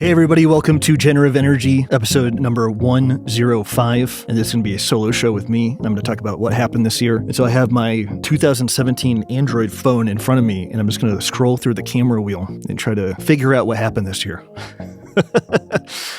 Hey everybody, welcome to Generative Energy, episode number 105. And this is going to be a solo show with me. And I'm going to talk about what happened this year. And so I have my 2017 Android phone in front of me, and I'm just going to scroll through the camera wheel and try to figure out what happened this year.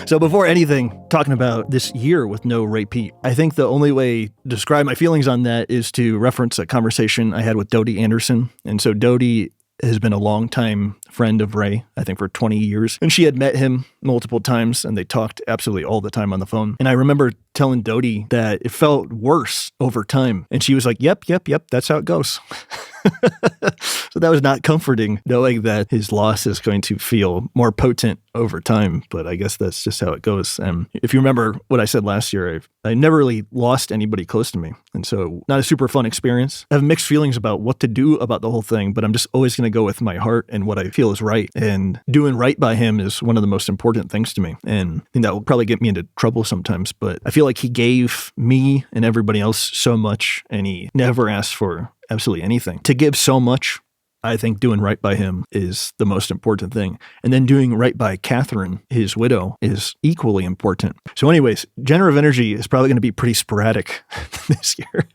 So before anything, talking about this year with no Ray Peat, I think the only way to describe my feelings on that is to reference a conversation I had with Dodie Anderson. And so Dodie has been a longtime friend of Ray, I think for 20 years. And she had met him multiple times and they talked absolutely all the time on the phone. And I remember telling Dodie that it felt worse over time. And she was like, yep, that's how it goes. So that was not comforting, knowing that his loss is going to feel more potent over time. But I guess that's just how it goes. And if you remember what I said last year, I never really lost anybody close to me. And so not a super fun experience. I have mixed feelings about what to do about the whole thing, but I'm just always going to go with my heart and what I feel is right. And doing right by him is one of the most important things to me. And I think that will probably get me into trouble sometimes, but I feel like he gave me and everybody else so much, and he never asked for absolutely anything. To give so much, I think doing right by him is the most important thing. And then doing right by Catherine, his widow, is equally important. So anyways, Generative Energy is probably going to be pretty sporadic this year.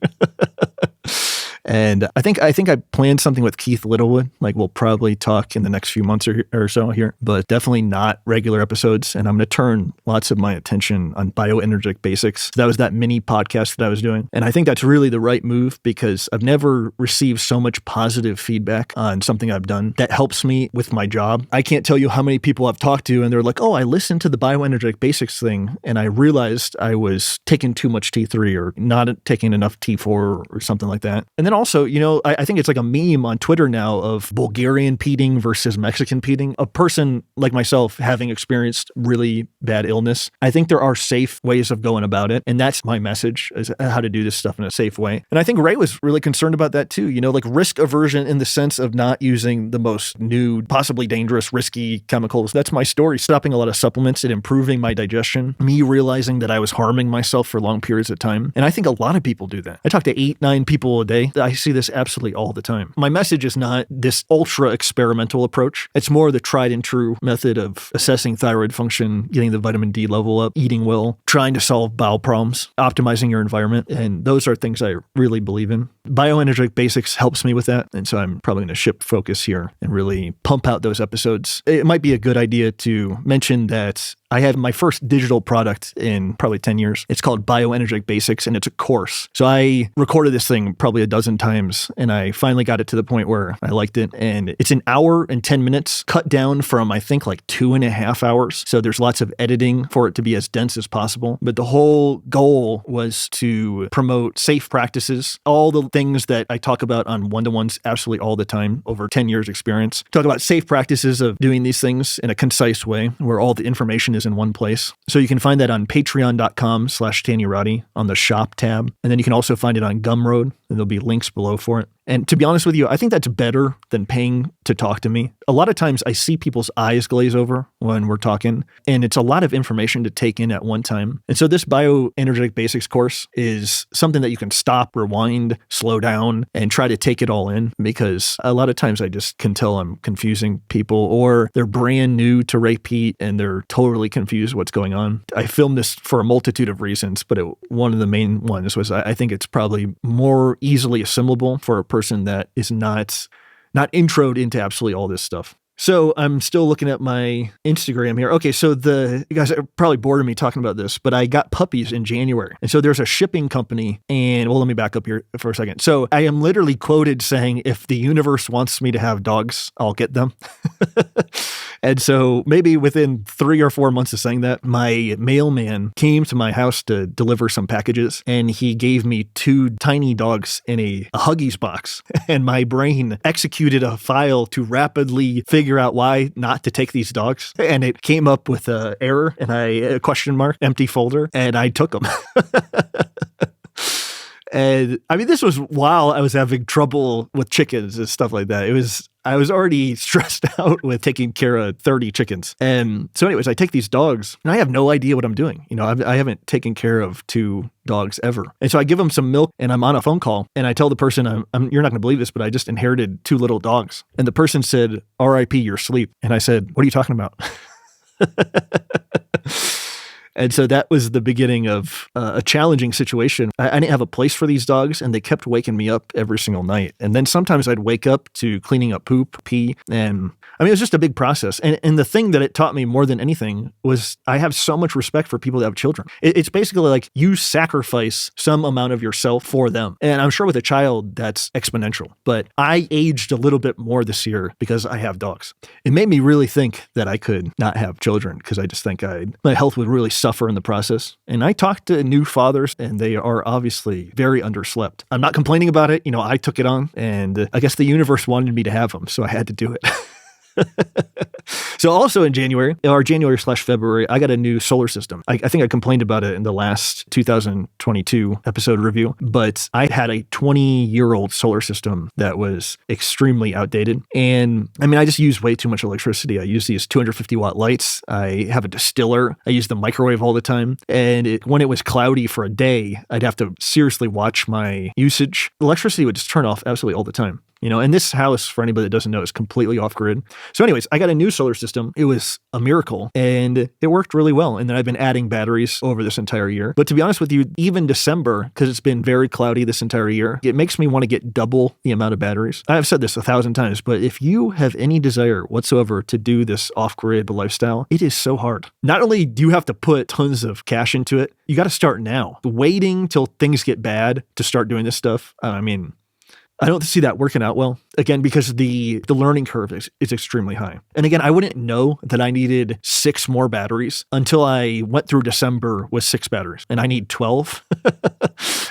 And I think I planned something with Keith Littlewood. Like we'll probably talk in the next few months or so here, but definitely not regular episodes. And I'm going to turn lots of my attention on Bioenergetic Basics. So that was that mini podcast that I was doing. And I think that's really the right move because I've never received so much positive feedback on something I've done that helps me with my job. I can't tell you how many people I've talked to and they're like, oh, I listened to the Bioenergetic Basics thing and I realized I was taking too much T3 or not taking enough T4 or something like that. And then also, you know, I think it's like a meme on Twitter now of Bulgarian peating versus Mexican peating. A person like myself having experienced really bad illness, I think there are safe ways of going about it. And that's my message, is how to do this stuff in a safe way. And I think Ray was really concerned about that too. You know, like risk aversion in the sense of not using the most new, possibly dangerous, risky chemicals. That's my story. Stopping a lot of supplements and improving my digestion. Me realizing that I was harming myself for long periods of time. And I think a lot of people do that. I talk to 8-9 people a day. I see this absolutely all the time. My message is not this ultra experimental approach. It's more the tried and true method of assessing thyroid function, getting the vitamin D level up, eating well, trying to solve bowel problems, optimizing your environment. And those are things I really believe in. Bioenergetic Basics helps me with that. And so I'm probably going to shift focus here and really pump out those episodes. It might be a good idea to mention that I had my first digital product in probably 10 years. It's called Bioenergetic Basics, and it's a course. So I recorded this thing probably a dozen times, and I finally got it to the point where I liked it. And it's an hour and 10 minutes, cut down from, I think, like 2.5 hours. So there's lots of editing for it to be as dense as possible. But the whole goal was to promote safe practices, all the things that I talk about on one-to-ones absolutely all the time, over 10 years experience. Talk about safe practices of doing these things in a concise way, where all the information is in one place. So you can find that on patreon.com/TanyRoddy on the shop tab. And then you can also find it on Gumroad, and there'll be links below for it. And to be honest with you, I think that's better than paying to talk to me. A lot of times I see people's eyes glaze over when we're talking, and it's a lot of information to take in at one time. And so this Bioenergetic Basics course is something that you can stop, rewind, slow down, and try to take it all in, because a lot of times I just can tell I'm confusing people, or they're brand new to Ray Peat and they're totally confused what's going on. I filmed this for a multitude of reasons, but one of the main ones was I think it's probably more easily assimilable for a person that is not introed into absolutely all this stuff. So I'm still looking at my Instagram here. Okay, so you guys are probably bored of me talking about this, but I got puppies in January. And so there's a shipping company, and well, let me back up here for a second. So I am literally quoted saying, if the universe wants me to have dogs, I'll get them. And so maybe within 3 or 4 months of saying that, my mailman came to my house to deliver some packages, and he gave me 2 tiny dogs in a Huggies box. And my brain executed a file to rapidly figure out why not to take these dogs. And it came up with an error and a question mark, empty folder, and I took them. And I mean, this was while I was having trouble with chickens and stuff like that. I was already stressed out with taking care of 30 chickens. And so anyways, I take these dogs and I have no idea what I'm doing. You know, I haven't taken care of 2 dogs ever. And so I give them some milk and I'm on a phone call and I tell the person, you're not going to believe this, but I just inherited 2 little dogs. And the person said, RIP your sleep. And I said, what are you talking about? And so that was the beginning of a challenging situation. I didn't have a place for these dogs, and they kept waking me up every single night. And then sometimes I'd wake up to cleaning up poop, pee, and I mean, it was just a big process. And the thing that it taught me more than anything was I have so much respect for people that have children. It's basically like you sacrifice some amount of yourself for them. And I'm sure with a child, that's exponential. But I aged a little bit more this year because I have dogs. It made me really think that I could not have children because I just think my health would really suffer in the process. And I talked to new fathers, and they are obviously very underslept. I'm not complaining about it. I took it on, and I guess the universe wanted me to have them, so I had to do it. So also in January, or January/February, I got a new solar system. I think I complained about it in the last 2022 episode review, but I had a 20-year-old solar system that was extremely outdated. And I mean, I just use way too much electricity. I use these 250-watt lights. I have a distiller. I use the microwave all the time. And when it was cloudy for a day, I'd have to seriously watch my usage. Electricity would just turn off absolutely all the time. And this house, for anybody that doesn't know, is completely off grid. So anyways, I got a new solar system. It was a miracle, and it worked really well. And then I've been adding batteries over this entire year. But to be honest with you, even December, because it's been very cloudy this entire year, it makes me want to get double the amount of batteries. I've said this 1,000 times, but if you have any desire whatsoever to do this off-grid lifestyle, it is so hard. Not only do you have to put tons of cash into it, you got to start now. Waiting till things get bad to start doing this stuff, I don't see that working out well, again, because the learning curve is extremely high. And again, I wouldn't know that I needed 6 more batteries until I went through December with 6 batteries, and I need 12.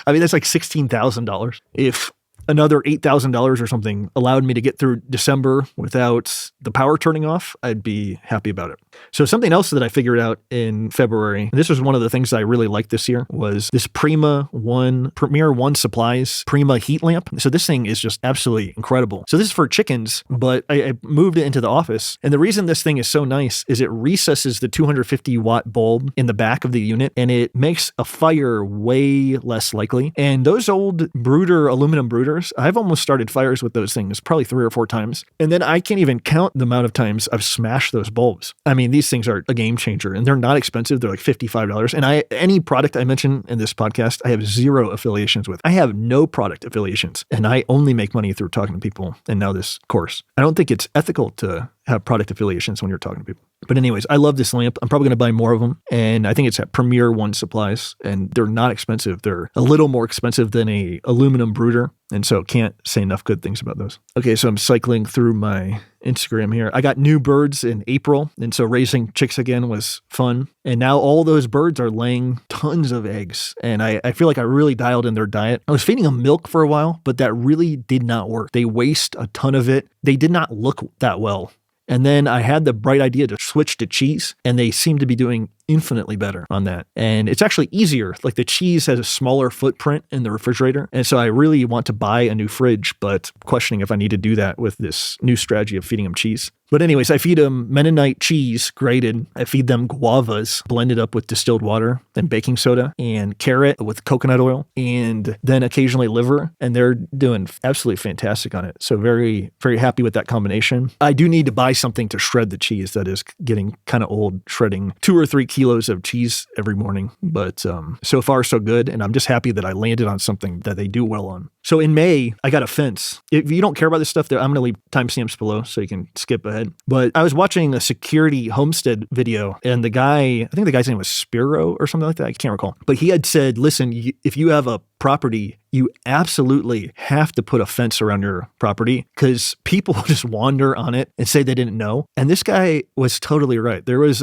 I mean, that's like $16,000. If another $8,000 or something allowed me to get through December without the power turning off, I'd be happy about it. So something else that I figured out in February, and this was one of the things that I really liked this year, was this Premier 1 Supplies Prima heat lamp. So this thing is just absolutely incredible. So this is for chickens, but I moved it into the office. And the reason this thing is so nice is it recesses the 250-watt bulb in the back of the unit, and it makes a fire way less likely. And those old aluminum brooders, I've almost started fires with those things probably 3 or 4 times. And then I can't even count the amount of times I've smashed those bulbs. I mean, these things are a game changer, and they're not expensive. They're like $55. And any product I mention in this podcast, I have 0 affiliations with. I have no product affiliations, and I only make money through talking to people. And now this course. I don't think it's ethical to have product affiliations when you're talking to people. But anyways, I love this lamp. I'm probably going to buy more of them. And I think it's at Premier 1 Supplies, and they're not expensive. They're a little more expensive than a aluminum brooder. And so can't say enough good things about those. Okay, so I'm cycling through my Instagram here. I got new birds in April. And so raising chicks again was fun. And now all those birds are laying tons of eggs. And I feel like I really dialed in their diet. I was feeding them milk for a while, but that really did not work. They waste a ton of it. They did not look that well. And then I had the bright idea to switch to cheese, and they seem to be doing infinitely better on that. And it's actually easier. Like the cheese has a smaller footprint in the refrigerator. And so I really want to buy a new fridge, but questioning if I need to do that with this new strategy of feeding them cheese. But anyways, I feed them Mennonite cheese grated. I feed them guavas blended up with distilled water and baking soda, and carrot with coconut oil, and then occasionally liver. And they're doing absolutely fantastic on it. So very, very happy with that combination. I do need to buy something to shred the cheese. That is getting kind of old, shredding 2 or 3 kilos of cheese every morning. But so far, so good. And I'm just happy that I landed on something that they do well on. So in May, I got a fence. If you don't care about this stuff, I'm going to leave timestamps below so you can skip ahead. But I was watching a security homestead video, and I think the guy's name was Spiro or something like that. I can't recall. But he had said, listen, if you have a property, you absolutely have to put a fence around your property because people will just wander on it and say they didn't know. And this guy was totally right. This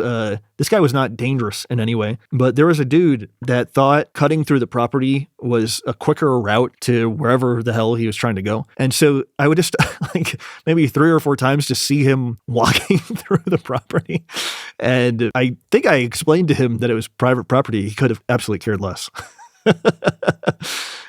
guy was not dangerous in any way, but there was a dude that thought cutting through the property was a quicker route to wherever the hell he was trying to go. And so I would just like maybe 3 or 4 times to see him walking through the property. And I think I explained to him that it was private property. He could have absolutely cared less.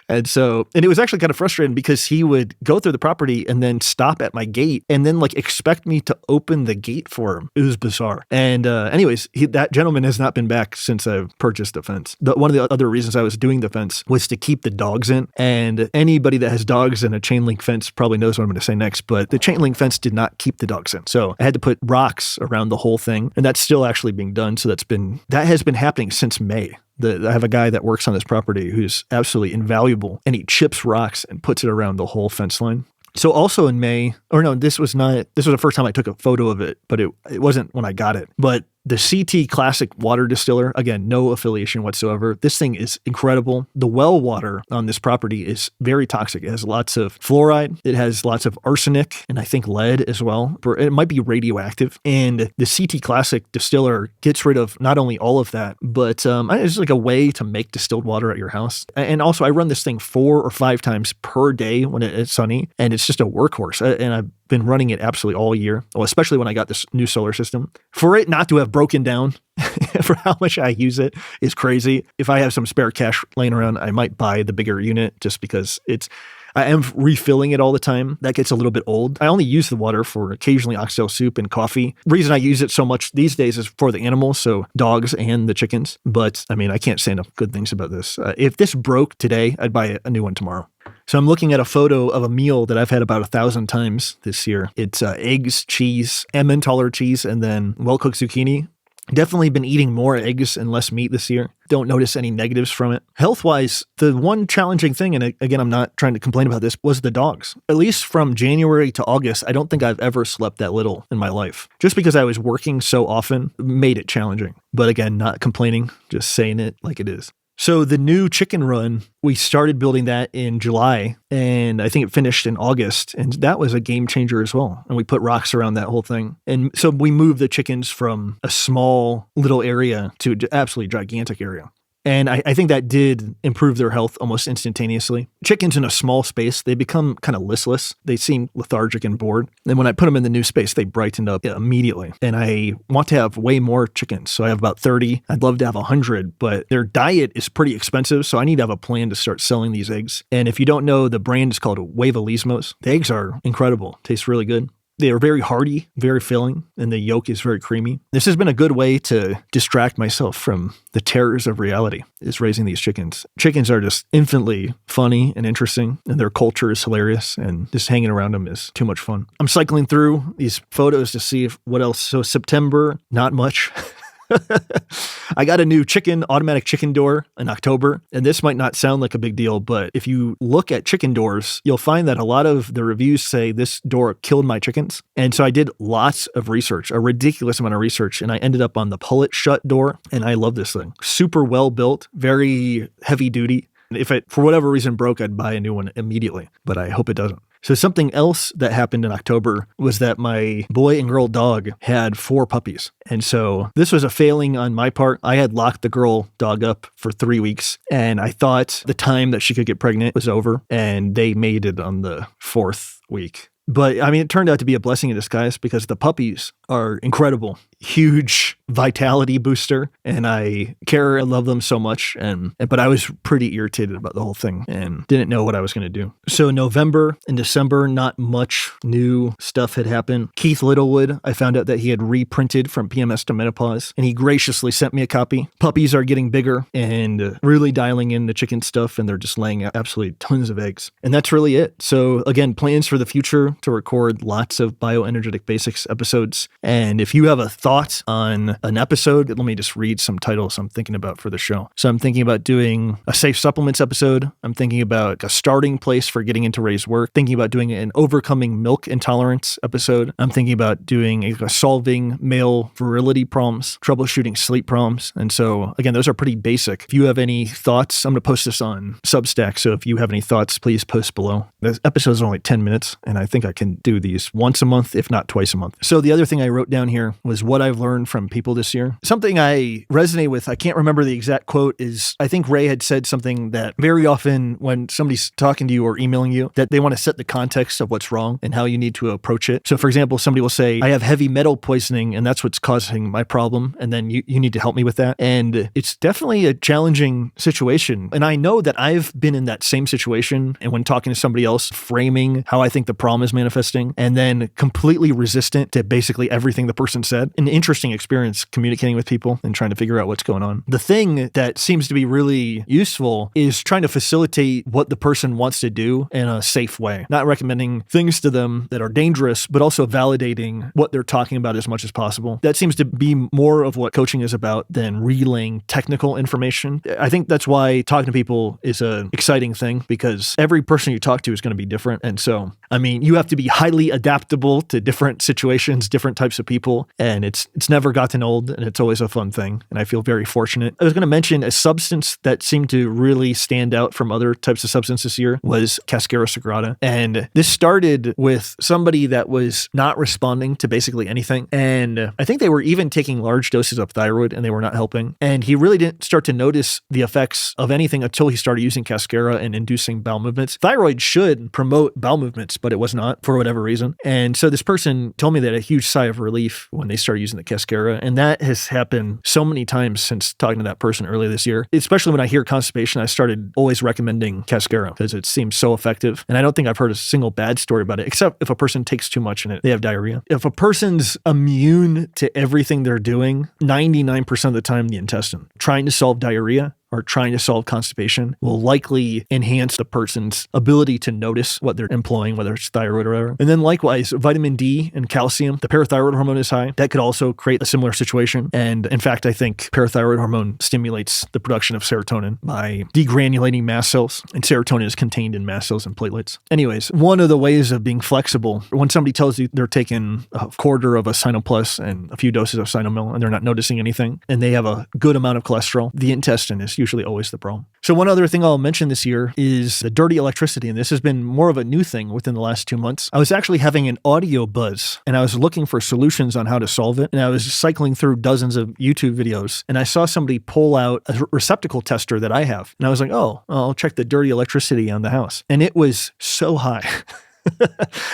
And it was actually kind of frustrating because he would go through the property and then stop at my gate and then like expect me to open the gate for him. It was bizarre. And anyways, that gentleman has not been back since I've purchased the fence. One of the other reasons I was doing the fence was to keep the dogs in. And anybody that has dogs in a chain link fence probably knows what I'm going to say next, but the chain link fence did not keep the dogs in. So I had to put rocks around the whole thing, and that's still actually being done. So that has been happening since May. I have a guy that works on this property who's absolutely invaluable, and he chips rocks and puts it around the whole fence line. So also in May, this was the first time I took a photo of it, but it wasn't when I got it. But the CT Classic water distiller, again, no affiliation whatsoever. This thing is incredible. The well water on this property is very toxic. It has lots of fluoride. It has lots of arsenic and I think lead as well. It might be radioactive. And the CT Classic distiller gets rid of not only all of that, but it's like a way to make distilled water at your house. And also I run this thing 4 or 5 times per day when it's sunny, and it's just a workhorse. And I've been running it absolutely all year, especially when I got this new solar system. For it not to have broken down for how much I use it is crazy. If I have some spare cash laying around, I might buy the bigger unit just because I am refilling it all the time. That gets a little bit old. I only use the water for occasionally oxtail soup and coffee. The reason I use it so much these days is for the animals, so dogs and the chickens. But I can't say enough good things about this. If this broke today, I'd buy a new one tomorrow. So I'm looking at a photo of a meal that I've had about 1,000 times this year. It's eggs, cheese, Emmentaler cheese, and then well-cooked zucchini. Definitely been eating more eggs and less meat this year. Don't notice any negatives from it. Health-wise, the one challenging thing, and again, I'm not trying to complain about this, was the dogs. At least from January to August, I don't think I've ever slept that little in my life. Just because I was working so often made it challenging. But again, not complaining, just saying it like it is. So the new chicken run, we started building that in July, and I think it finished in August, and that was a game changer as well. And we put rocks around that whole thing. And so we moved the chickens from a small little area to an absolutely gigantic area. And I think that did improve their health almost instantaneously. Chickens in a small space, they become kind of listless. They seem lethargic and bored. And when I put them in the new space, they brightened up immediately. And I want to have way more chickens. So I have about 30. I'd love to have 100, but their diet is pretty expensive. So I need to have a plan to start selling these eggs. And if you don't know, the brand is called Huevolismos. The eggs are incredible. Tastes really good. They are very hearty, very filling, and the yolk is very creamy. This has been a good way to distract myself from the terrors of reality, is raising these chickens. Chickens are just infinitely funny and interesting, and their culture is hilarious, and just hanging around them is too much fun. I'm cycling through these photos to see what else. So September, not much. I got a new automatic chicken door in October, and this might not sound like a big deal, but if you look at chicken doors, you'll find that a lot of the reviews say this door killed my chickens. And so I did lots of research, a ridiculous amount of research, and I ended up on the pullet-shut door, and I love this thing. Super well built, very heavy duty. If it, for whatever reason, broke, I'd buy a new one immediately, but I hope it doesn't. So something else that happened in October was that my boy and girl dog had 4 puppies. And so this was a failing on my part. I had locked the girl dog up for 3 weeks, and I thought the time that she could get pregnant was over, and they made it on the 4th week. But it turned out to be a blessing in disguise because the puppies are incredible, huge vitality booster, and I care and love them so much. But I was pretty irritated about the whole thing and didn't know what I was going to do. So November and December, not much new stuff had happened. Keith Littlewood, I found out that he had reprinted From PMS to Menopause, and he graciously sent me a copy. Puppies are getting bigger and really dialing in the chicken stuff, and they're just laying out absolutely tons of eggs. And that's really it. So again, plans for the future to record lots of Bioenergetic Basics episodes. And if you have a thought on an episode, let me just read some titles I'm thinking about for the show. So I'm thinking about doing a safe supplements episode. I'm thinking about a starting place for getting into Ray's work. Thinking about doing an overcoming milk intolerance episode. I'm thinking about doing a solving male virility problems, troubleshooting sleep problems. And so again, those are pretty basic. If you have any thoughts, I'm going to post this on Substack. So if you have any thoughts, please post below. The episodes are only 10 minutes, and I think I can do these once a month, if not twice a month. So the other thing I wrote down here was what what I've learned from people this year. Something I resonate with, I can't remember the exact quote, is I think Ray had said something that very often when somebody's talking to you or emailing you, that they want to set the context of what's wrong and how you need to approach it. So for example, somebody will say, I have heavy metal poisoning and that's what's causing my problem. And then you need to help me with that. And it's definitely a challenging situation. And I know that I've been in that same situation. And when talking to somebody else, framing how I think the problem is manifesting and then completely resistant to basically everything the person said. An interesting experience communicating with people and trying to figure out what's going on. The thing that seems to be really useful is trying to facilitate what the person wants to do in a safe way. Not recommending things to them that are dangerous, but also validating what they're talking about as much as possible. That seems to be more of what coaching is about than relaying technical information. I think that's why talking to people is an exciting thing because every person you talk to is going to be different. And so, I mean, you have to be highly adaptable to different situations, different types of people. And it's never gotten old and it's always a fun thing. And I feel very fortunate. I was going to mention a substance that seemed to really stand out from other types of substances this year was cascara sagrada. And this started with somebody that was not responding to basically anything. And I think they were even taking large doses of thyroid and they were not helping. And he really didn't start to notice the effects of anything until he started using cascara and inducing bowel movements. Thyroid should promote bowel movements, but it was not for whatever reason. And so this person told me they had a huge sigh of relief when they started using the cascara. And that has happened so many times since talking to that person earlier this year. Especially when I hear constipation, I started always recommending cascara because it seems so effective. And I don't think I've heard a single bad story about it, except if a person takes too much and they have diarrhea. If a person's immune to everything they're doing, 99% of the time, the intestine. Trying to solve diarrhea or trying to solve constipation will likely enhance the person's ability to notice what they're employing, whether it's thyroid or whatever. And then likewise, vitamin D and calcium, the parathyroid hormone is high. That could also create a similar situation. And in fact, I think parathyroid hormone stimulates the production of serotonin by degranulating mast cells. And serotonin is contained in mast cells and platelets. Anyways, one of the ways of being flexible, when somebody tells you they're taking a quarter of a Sinoplus and a few doses of Sinomil and they're not noticing anything, and they have a good amount of cholesterol, the intestine is usually always the problem. So one other thing I'll mention this year is the dirty electricity. And this has been more of a new thing within the last 2 months. I was actually having an audio buzz and I was looking for solutions on how to solve it. And I was cycling through dozens of YouTube videos and I saw somebody pull out a receptacle tester that I have. And I was like, oh, I'll check the dirty electricity on the house. And it was so high.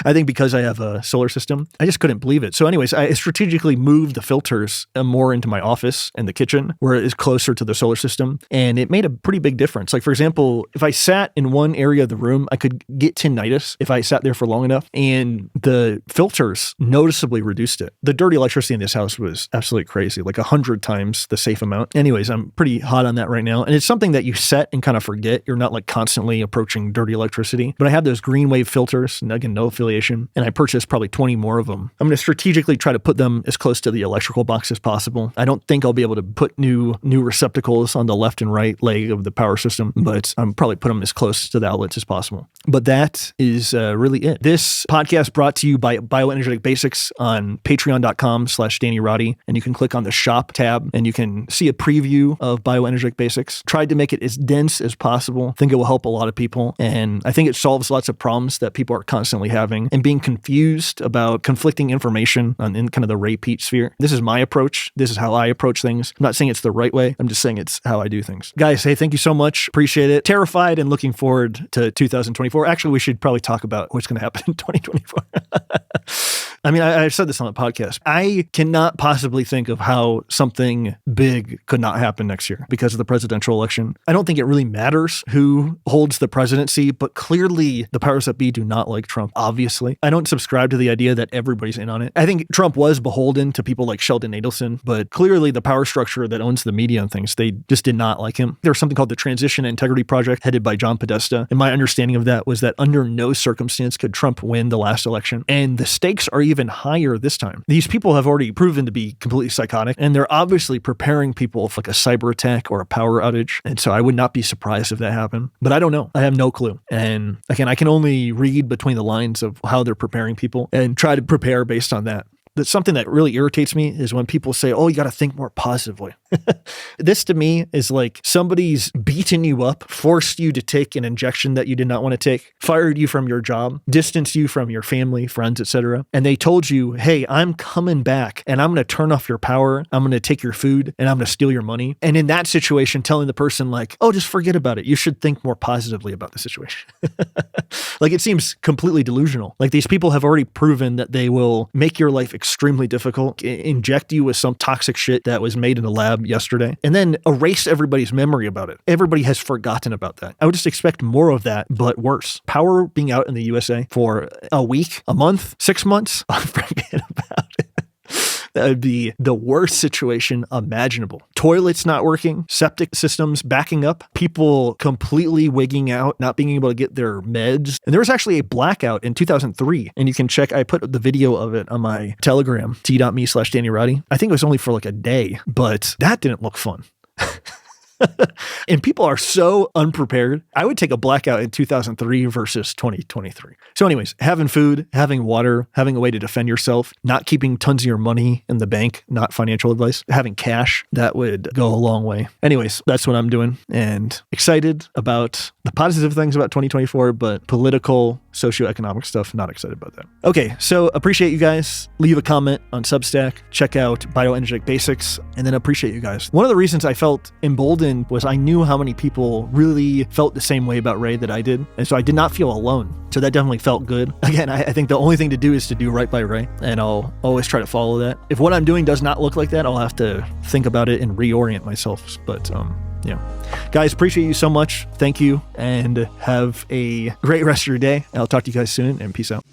I think because I have a solar system, I just couldn't believe it. So anyways, I strategically moved the filters more into my office and the kitchen where it is closer to the solar system. And it made a pretty big difference. Like for example, if I sat in one area of the room, I could get tinnitus if I sat there for long enough. And the filters noticeably reduced it. The dirty electricity in this house was absolutely crazy, like 100 times the safe amount. Anyways, I'm pretty hot on that right now. And it's something that you set and kind of forget. You're not like constantly approaching dirty electricity. But I have those greenwave filters. And again, no affiliation. And I purchased probably 20 more of them. I'm going to strategically try to put them as close to the electrical box as possible. I don't think I'll be able to put new receptacles on the left and right leg of the power system, but I'm probably put them as close to the outlets as possible. But that is really it. This podcast brought to you by Bioenergetic Basics on patreon.com/Danny Roddy. And you can click on the shop tab and you can see a preview of Bioenergetic Basics. Tried to make it as dense as possible. I think it will help a lot of people. And I think it solves lots of problems that people are constantly having and being confused about conflicting information in kind of the Ray Peat sphere. This is my approach. This is how I approach things. I'm not saying it's the right way. I'm just saying it's how I do things. Guys, hey, thank you so much. Appreciate it. Terrified and looking forward to 2024. Actually, we should probably talk about what's going to happen in 2024. I mean, I've said this on the podcast. I cannot possibly think of how something big could not happen next year because of the presidential election. I don't think it really matters who holds the presidency, but clearly the powers that be do not like Trump, obviously. I don't subscribe to the idea that everybody's in on it. I think Trump was beholden to people like Sheldon Adelson, but clearly the power structure that owns the media and things, they just did not like him. There was something called the Transition Integrity Project headed by John Podesta. And my understanding of that was that under no circumstance could Trump win the last election. And the stakes are even higher this time. These people have already proven to be completely psychotic, and they're obviously preparing people for like a cyber attack or a power outage. And so I would not be surprised if that happened, but I don't know. I have no clue. And again, I can only read between the lines of how they're preparing people and try to prepare based on that. That's something that really irritates me is when people say, oh, you got to think more positively. This to me is like somebody's beaten you up, forced you to take an injection that you did not want to take, fired you from your job, distanced you from your family, friends, etc. And they told you, hey, I'm coming back and I'm going to turn off your power. I'm going to take your food and I'm going to steal your money. And in that situation, telling the person like, oh, just forget about it. You should think more positively about the situation. Like it seems completely delusional. Like these people have already proven that they will make your life extremely difficult, inject you with some toxic shit that was made in a lab yesterday, and then erase everybody's memory about it. Everybody has forgotten about that. I would just expect more of that, but worse. Power being out in the USA for a week, a month, 6 months, forget about it. That would be the worst situation imaginable. Toilets not working, septic systems backing up, people completely wigging out, not being able to get their meds. And there was actually a blackout in 2003. And you can check, I put the video of it on my Telegram, t.me/Danny Roddy. I think it was only for like a day, but that didn't look fun. And people are so unprepared. I would take a blackout in 2003 versus 2023. So anyways, having food, having water, having a way to defend yourself, not keeping tons of your money in the bank, not financial advice, having cash, that would go a long way. Anyways, that's what I'm doing and excited about the positive things about 2024, but political, socioeconomic stuff, not excited about that. Okay, so appreciate you guys. Leave a comment on Substack. Check out Bioenergetic Basics, and then appreciate you guys. One of the reasons I felt emboldened was I knew how many people really felt the same way about Ray that I did, and so I did not feel alone. So that definitely felt good. Again, I think the only thing to do is to do right by Ray, and I'll always try to follow that. If what I'm doing does not look like that, I'll have to think about it and reorient myself. But yeah. Guys, appreciate you so much. Thank you, and have a great rest of your day. I'll talk to you guys soon, and peace out.